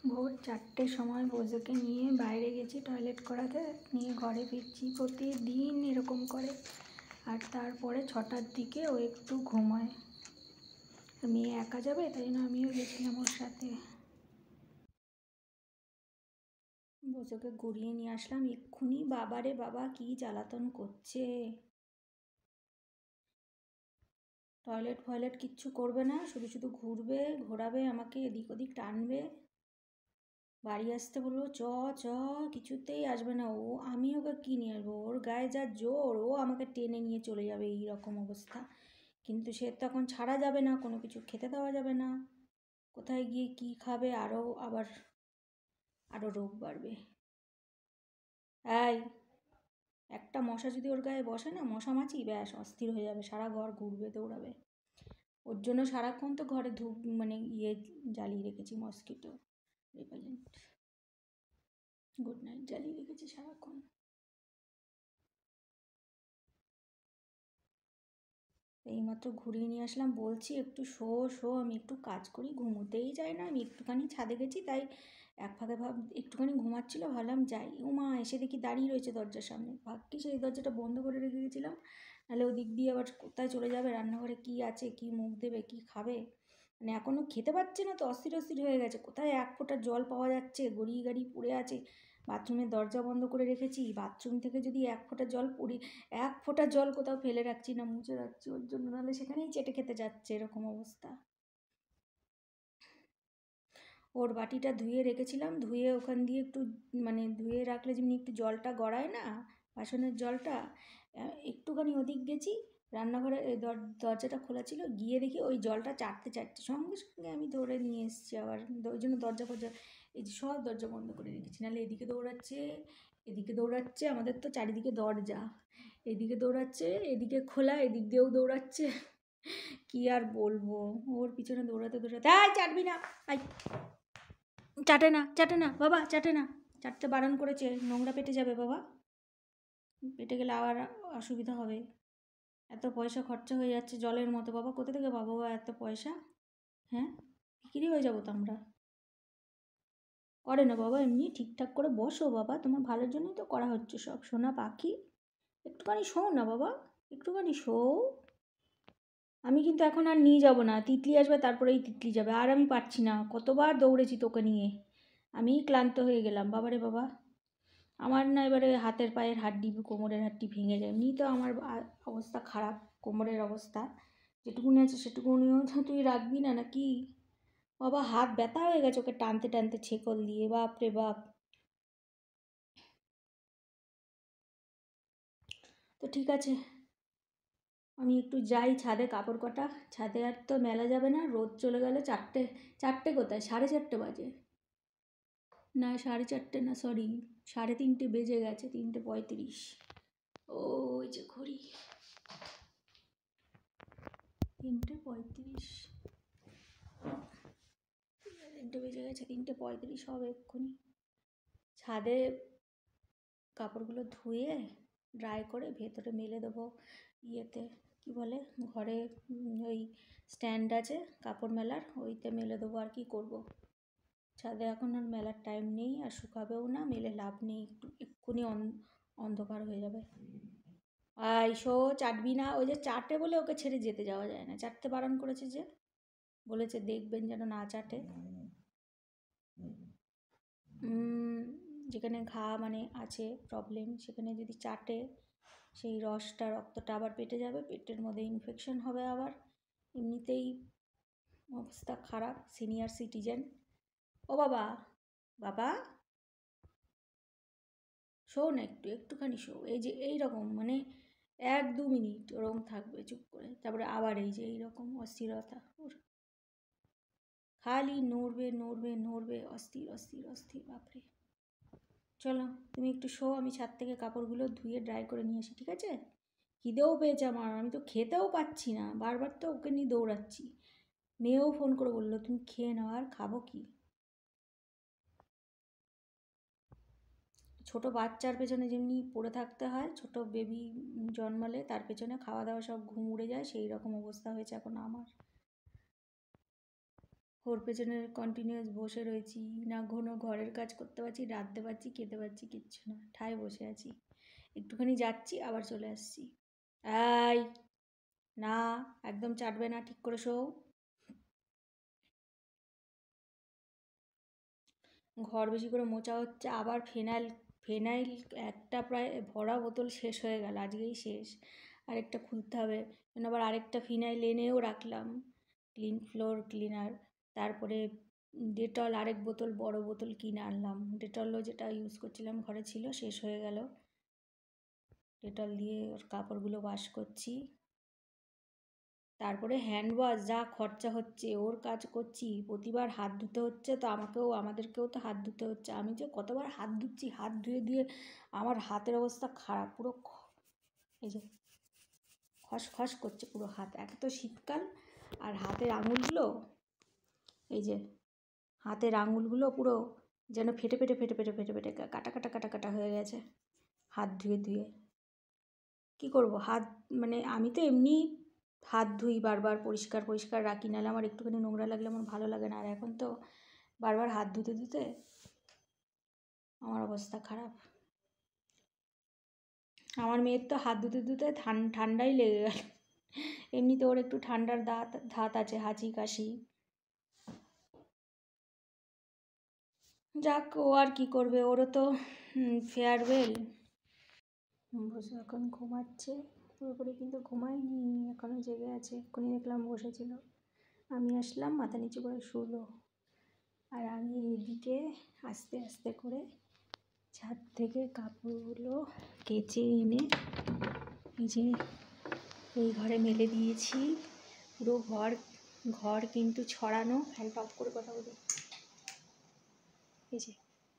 ভোর 4টের সময় বোঝোকে নিয়ে বাইরে গেছি টয়লেট করাতে, নিয়ে ঘরে ফিরছি। প্রতিদিন এরকম করে। আর তারপরে 6টার দিকে ও একটু ঘুমায়। মেয়ে একা যাবে, তাই জন্য আমিও গেছিলাম ওর সাথে। বোঝোকে ঘুরিয়ে নিয়ে আসলাম এক্ষুনি। বাবারে বাবা, কি জ্বালাতন করছে! টয়লেট ফয়লেট কিচ্ছু করবে না, শুধু শুধু ঘুরবে, ঘোরাবে আমাকে, এদিক ওদিক টানবে। বাড়ি আসতে বলবো চ চ, কিছুতেই আসবে না ও। আমি ওকে কী নিয়ে আসবো? ওর গায়ে যা জোর, ও আমাকে টেনে নিয়ে চলে যাবে, এই রকম অবস্থা। কিন্তু সে তখন ছাড়া যাবে না, কোনো কিছু খেতে দেওয়া যাবে না। কোথায় গিয়ে কি খাবে, আরও রোগ বাড়বে। এই, একটা মশা যদি ওর গায়ে বসে না, মশা মাছি, ব্যাস অস্থির হয়ে যাবে, সারা ঘর ঘুরবে, দৌড়াবে। ওর জন্য সারাক্ষণ তো ঘরে ধূপ জ্বালিয়ে রেখেছি, মসকিটো রিপেলেন্ট, গুড নাইট জ্বালিয়ে রেখেছি সারাক্ষণ। এইমাত্র ঘুরিয়ে নিয়ে আসলাম, বলছি একটু শো শো, আমি একটু কাজ করি, ঘুমোতেই যায় না। আমি একটুখানি ছাদে গেছি, তাই এক ফাঁকে একটুখানি ঘুমাচ্ছিল, ভাবলাম যাই। মা এসে দেখি দাঁড়িয়ে রয়েছে দরজার সামনে। ভাগ্যি সেই দরজাটা বন্ধ করে রেখে গেছিলাম, নাহলে ওদিক দিয়ে আবার কোথায় চলে যাবে, রান্নাঘরে কি আছে, কি মুখ দেবে, কি খাবে। মানে এখনও খেতে পাচ্ছে না তো, অস্থির অস্থির হয়ে গেছে। কোথায় এক ফোঁটা জল পাওয়া যাচ্ছে, গড়িয়ে গাড়ি পড়ে আছে। বাথরুমের দরজা বন্ধ করে রেখেছি, বাথরুম থেকে যদি এক ফোঁটা জল কোথাও ফেলে রাখছি না, মুছে রাখছি ওর জন্য, নাহলে সেখানেই চেটে খেতে যাচ্ছে, এরকম অবস্থা। ওর বাটিটা ধুয়ে রেখেছিলাম, ধুয়ে ওখান দিয়ে একটু ধুয়ে রাখলে যেমনি একটু জলটা গড়ায় না, বাসনের জলটা, একটুখানি ওদিক গেছি, রান্নাঘরে দরজাটা খোলা ছিল, গিয়ে দেখি ওই জলটা চাটতে চাটতে সঙ্গে সঙ্গে আমি ধরে নিয়ে এসেছি আবার। ওই জন্য দরজা এই যে সব দরজা বন্ধ করে রেখেছি, নাহলে এদিকে দৌড়াচ্ছে, এদিকে দৌড়াচ্ছে। আমাদের তো চারিদিকে দরজা, এদিকে দৌড়াচ্ছে, এদিকে খোলা, এদিক দিয়েও দৌড়াচ্ছে। কি আর বলবো, ওর পিছনে দৌড়াতে দৌড়াতে। চাটবি না, চাটে না বাবা, চাটে না, চাটতে বারণ করেছে, নোংরা পেটে যাবে বাবা, পেটে গেলে আবার অসুবিধা হবে। এত পয়সা খরচা হয়ে যাচ্ছে জলের মতো বাবা, কোথা থেকে পাবো বাবা এত পয়সা? হ্যাঁ, বিক্রি হয়ে যাবো তো আমরা। করে না বাবা, এমনি ঠিকঠাক করে বসো বাবা, তোমার ভালোর জন্যই তো করা হচ্ছে সব। সোনা পাখি, একটুখানি শো না বাবা, একটুখানি শো। আমি কিন্তু এখন আর নিয়ে যাব না, তিতলি আসবে, তারপরেই তিতলি যাবে। আর আমি পারছি না, কতবার দৌড়েছি তোকে নিয়ে, আমি ক্লান্ত হয়ে গেলাম। বাবারে বাবা, আমার না এবারে হাতের পায়ের হাড্ডি, কোমরের হাড্ডি ভেঙে যায়। এমনি তো আমার অবস্থা খারাপ, কোমরের অবস্থা। যেটুকুনি আছে সেটুকুনিও তো তুই রাখবি না নাকি বাবা? হাত ব্যথা হয়ে গেছে ওকে টানতে টানতে ছেকল দিয়ে, বাপ রে বাপ। তো ঠিক আছে, আমি একটু যাই ছাদে, কাপড় কটা। ছাদে আর তো মেলা যাবে না, রোদ চলে গেলে। চারটে কোথায়, 4:30 বাজে। না 4:30 না, সরি, 3:30 বেজে গেছে, 3:35। ওই যে ঘড়ি, 3:35, 3টে বেজে গেছে, 3:35 হবে এক্ষুনি। ছাদে কাপড়গুলো ধুয়ে ড্রাই করে ভেতরে মেলে দেবো, ইয়েতে কি বলে, ঘরে ওই স্ট্যান্ড আছে কাপড় মেলার, ওইতে মেলে দেবো। আর কি করব, ছাদে এখন আর মেলার টাইম নেই, আর শুকাবেও না, মেলে লাভ নেই, এক্ষুনি অন্ধকার হয়ে যাবে। শো, চাটবি না। ওই যে চাটে বলে ওকে ছেড়ে যেতে যাওয়া যায় না, চাটতে বারণ করেছে, যে বলেছে দেখবেন যেন না চাটে। যেখানে ঘা আছে প্রবলেম, সেখানে যদি চাটে, সেই রক্তটা আবার পেটে যাবে, পেটের মধ্যে ইনফেকশন হবে আবার। এমনিতেই অবস্থা খারাপ, সিনিয়র সিটিজেন। ও বাবা, বাবা শো না, একটুখানি শো। এই যে এইরকম 1-2 মিনিট ওরকম থাকবে চুপ করে, তারপরে আবার এই যে এইরকম অস্থিরতা ওর, খালি নড়বে নড়বে নড়বে, অস্থির অস্থির অস্থির, বাপরে। চলো তুমি একটু শো, আমি ছাদ থেকে কাপড়গুলো ধুয়ে ড্রাই করে নিয়ে আসি, ঠিক আছে? খিদেও পেয়েছে আমার, আমি তো খেতেও পাচ্ছি না, বারবার তো ওকে নিয়ে দৌড়াচ্ছি। মেয়েও ফোন করে বললো তুমি খেয়ে নাও, আর খাবো কি? ছোট বাচ্চার পেছনে যেমনি পড়ে থাকতে হয়, ছোট বেবি জন্মালে তার পেছনে খাওয়া দাওয়া সব ঘুম উড়ে যায়, সেই রকম অবস্থা হয়েছে এখন আমার। ওর পেছনে কন্টিনিউয়াস বসে রয়েছি, না কোনো ঘরের কাজ করতে পারছি, রাঁধতে পারছি, খেতে পারছি, কিচ্ছু না, ঠায় বসে আছি। একটুখানি যাচ্ছি আবার চলে আসছি। এই না, একদম চাটবে না, ঠিক করে শোও। ঘর বেশি করে মোছা হচ্ছে, আবার ফেনাইল ফেনাইল একটা প্রায় ভরা বোতল শেষ হয়ে গেল, আজকেই শেষ। আরেকটা খুলতে হবে, জন্য আবার আরেকটা ফিনাইল এনেও রাখলাম, ক্লিন ফ্লোর ক্লিনার। তারপরে ডেটল আরেক বোতল, বড় বোতল কিনে আনলাম। ডেটলও যেটা ইউজ করছিলাম ঘরে ছিল, শেষ হয়ে গেল। ডেটল দিয়ে ওর কাপড়গুলো ওয়াশ করছি। তারপরে হ্যান্ড ওয়াশ যা খরচা হচ্ছে, ওর কাজ করছি, প্রতিবার হাত ধুতে হচ্ছে, তো আমাদেরকেও তো হাত ধুতে হচ্ছে। আমি যে কতবার হাত ধুচ্ছি, হাত ধুয়ে ধুয়ে আমার হাতের অবস্থা খারাপ, পুরো এই যে খসখস করছে পুরো হাত, এক তো শীতকাল, আর হাতের আঙুলগুলো, এই যে হাতের আঙুলগুলো পুরো যেন ফেটে ফেটে ফেটে ফেটে ফেটে ফেটে কাটা কাটা কাটা কাটা হয়ে গেছে হাত ধুয়ে ধুয়ে। কী করবো, হাত মানে আমি তো এমনি হাত ধুই বারবার, পরিষ্কার পরিষ্কার রাখি, নাহলে আমার একটুখানি নোংরা লাগলে আমার ভালো লাগে না। আর এখন তো বারবার হাত ধুতে ধুতে আমার অবস্থা খারাপ। আমার মেয়ের তো হাত ধুতে ধুতে ঠান্ডাই লেগে গেল। এমনিতে ওর একটু ঠান্ডার ধাত আছে, হাঁচি কাশি। যাক, ও আর কী করবে, ওরও তো ফেয়ারওয়েল। বসে এখন ঘুমাচ্ছে পুরোপুরি, কিন্তু ঘুমায়নি, এখনও জেগে আছে। এক্ষুনি দেখলাম বসেছিল, আমি আসলাম, মাথা নিচু করে শুলো। আর আমি এদিকে আস্তে আস্তে করে ছাদ থেকে কাপড়গুলো কেচে এনে এই যে এই ঘরে মেলে দিয়েছি। পুরো ঘর ঘর কিন্তু ছড়ানো, ফ্যানটা অফ করে কথা বলি। এই যে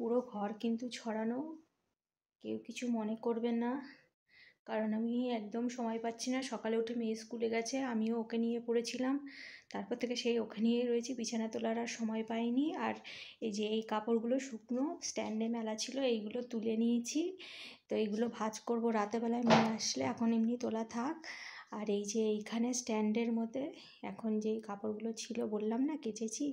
পুরো ঘর কিন্তু ছড়ানো, কেউ কিছু মনে করবেন না, কারণ আমি একদম সময় পাচ্ছি না। সকালে উঠে মেয়ে স্কুলে গেছে, আমিও ওকে নিয়ে পড়েছিলাম, তারপর থেকে সেই ওকে নিয়েই রয়েছি, বিছানা তোলার আর সময় পাইনি। আর এই যে এই কাপড়গুলো শুকনো স্ট্যান্ডে মেলা ছিল, এইগুলো তুলে নিয়েছি, তো এইগুলো ভাঁজ করব রাতেবেলায় মেয়ে আসলে, এখন এমনি তোলা থাক। আর এই যে এইখানে স্ট্যান্ডের মধ্যে এখন যেই কাপড়গুলো ছিল বললাম না কেচেছি,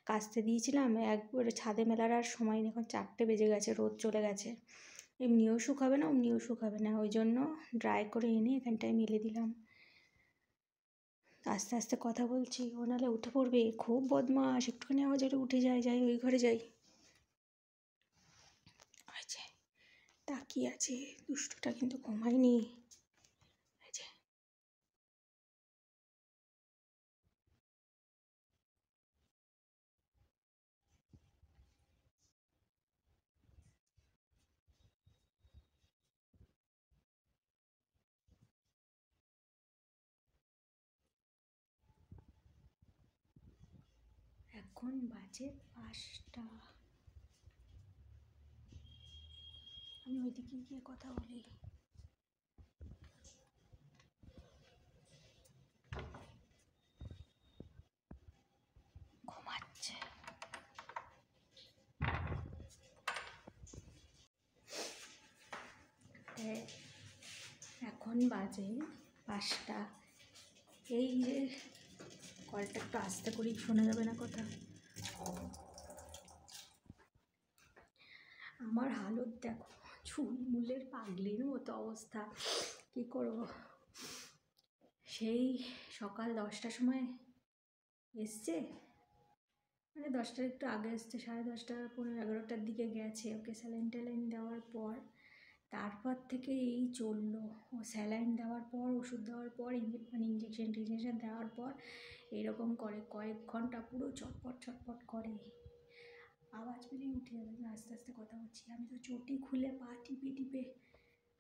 কাচতে দিয়েছিলাম, একবারে ছাদে মেলার আর সময় নেই, এখন 4টে বেজে গেছে, রোদ চলে গেছে, এমনিও শুকাবে না অমনিও শুকাবে না, ওই জন্য ড্রাই করে এনে এখানটায় মেলে দিলাম। আস্তে আস্তে কথা বলছি, ও নাহলে উঠে পড়বে, খুব বদমাস, একটুখানি আওয়াজ হলে উঠে যাই ওই ঘরে যাই। ওই যে তাকিয়ে আছে, দুষ্টুটা কিন্তু ঘুমায়নি। এই যে এখন বাজে 5টা, আমি ওইদিকে গিয়ে কথা বলি। ঘুমাচ্ছে। এখন বাজে 5টা। এই যে কলটা একটু আস্তে করেই, শোনা যাবে না কথা। আমার হালত দেখো, চুল মুলের পাগলির মতো অবস্থা, কী করব। সেই সকাল 10টার সময় এসছে, মানে 10টার একটু আগে এসছে, 10:30 11টার দিকে গেছে, ওকে স্যালাইন ট্যালাইন দেওয়ার পর তারপর থেকে এই চললো। ও স্যালাইন দেওয়ার পর, ওষুধ দেওয়ার পর, মানে ইঞ্জেকশন টিঞ্জেকশন দেওয়ার পর এরকম করে, কয়েক ঘন্টা পুরো ছটপট ছটপট করে, আওয়াজ পেলেই উঠে যাবে। আমি আস্তে আস্তে কথা বলছি, আমি তো চটি খুলে পা টিপে টিপে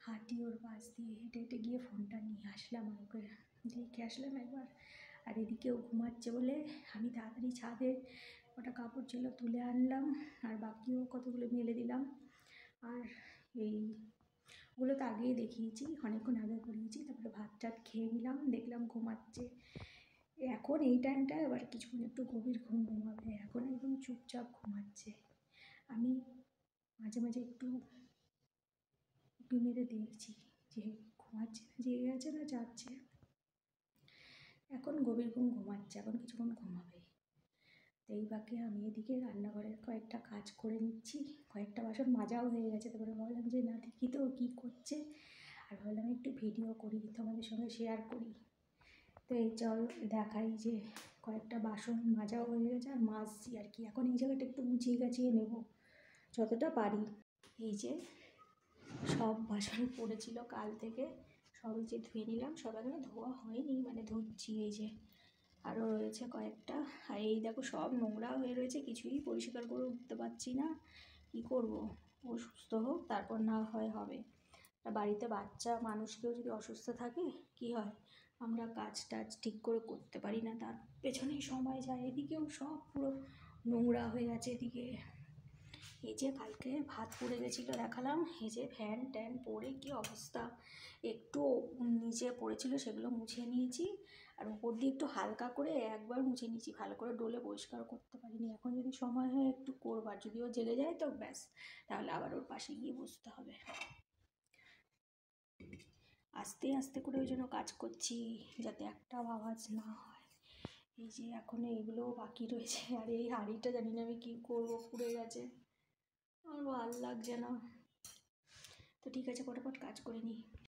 হাঁটি ওর পাশ দিয়ে, হেঁটে হেঁটে গিয়ে ফোনটা নিয়ে আসলাম, আর ওকে দেখে আসলাম একবার। আর এদিকেও ঘুমাচ্ছে বলে আমি তাড়াতাড়ি ছাদে কটা কাপড় ছিল তুলে আনলাম, আর বাকিও কতগুলো মেলে দিলাম। আর এইগুলো তো আগেই দেখিয়েছি, অনেকক্ষণ আগে করিয়েছি। তারপরে ভাত টাত খেয়ে নিলাম, দেখলাম ঘুমাচ্ছে। এখন এই টাইমটায় আবার কিছুক্ষণ একটু গভীর ঘুম ঘুমাবে, এখন একদম চুপচাপ ঘুমাচ্ছে। আমি মাঝে মাঝে একটু উঁকি মেরে দেখছি যে ঘুমাচ্ছে না, জেগে গেছে না যাচ্ছে। এখন গভীর ঘুম ঘুমাচ্ছে, এখন কিছুক্ষণ ঘুমাবে, এই ফাঁকে আমি এদিকে রান্নাঘরের কয়েকটা কাজ করে নিচ্ছি, কয়েকটা বাসন মাজাও হয়ে গেছে। তারপরে ভাবলাম যে না দেখি তো কী করছে, আর ভাবলাম একটু ভিডিও করি, তোমাদের সঙ্গে শেয়ার করি। তো এই চল দেখাই যে কয়েকটা বাসন মাজাও হয়ে গেছে আর মাজছি আর কি। এখন এই জায়গাটা একটু গুছিয়ে গাছিয়ে নেব যতটা পারি। এই যে সব বাসন পড়েছিল কাল থেকে, সব যে ধুয়ে নিলাম, সব এখনো ধোয়া হয়নি, মানে ধুচ্ছি। এই যে আরও রয়েছে কয়েকটা, আর এই দেখো সব নোংরা হয়ে রয়েছে, কিছুই পরিষ্কার করে উঠতে পারছি না। কী করব, ও সুস্থ হোক তারপর না হয় হবে। বাড়িতে বাচ্চা মানুষ কেউ যদি অসুস্থ থাকে কি হয়, আমরা কাজ টাজ ঠিক করে করতে পারি না, তার পেছনেই সময় যায়। এদিকেও সব পুরো নোংরা হয়ে আছে এদিকে। এই যে কালকে ভাত পড়ে গেছিলো দেখালাম, এই যে ফ্যান ট্যান পড়ে কি অবস্থা, একটু নিচে পড়েছিল সেগুলো মুছে নিয়েছি, আর উপর দিয়ে একটু হালকা করে একবার মুছে নিয়েছি, ভালো করে ডলে পরিষ্কার করতে পারিনি। এখন যদি সময় হয় একটু করবার, যদি ও জেগে যায় তো ব্যাস, তাহলে আবার ওর পাশে গিয়ে বসতে হবে। আস্তে আস্তে করে ওই জন্য কাজ করছি, যাতে একটাও আওয়াজ না হয়। এই যে এখনো এগুলোও বাকি রয়েছে, আর এই হাঁড়িটা জানি না আমি কী করবো, পুড়ে গেছে, আমার ভালো লাগছে না। তো ঠিক আছে, ফটাফট কাজ করে নিই।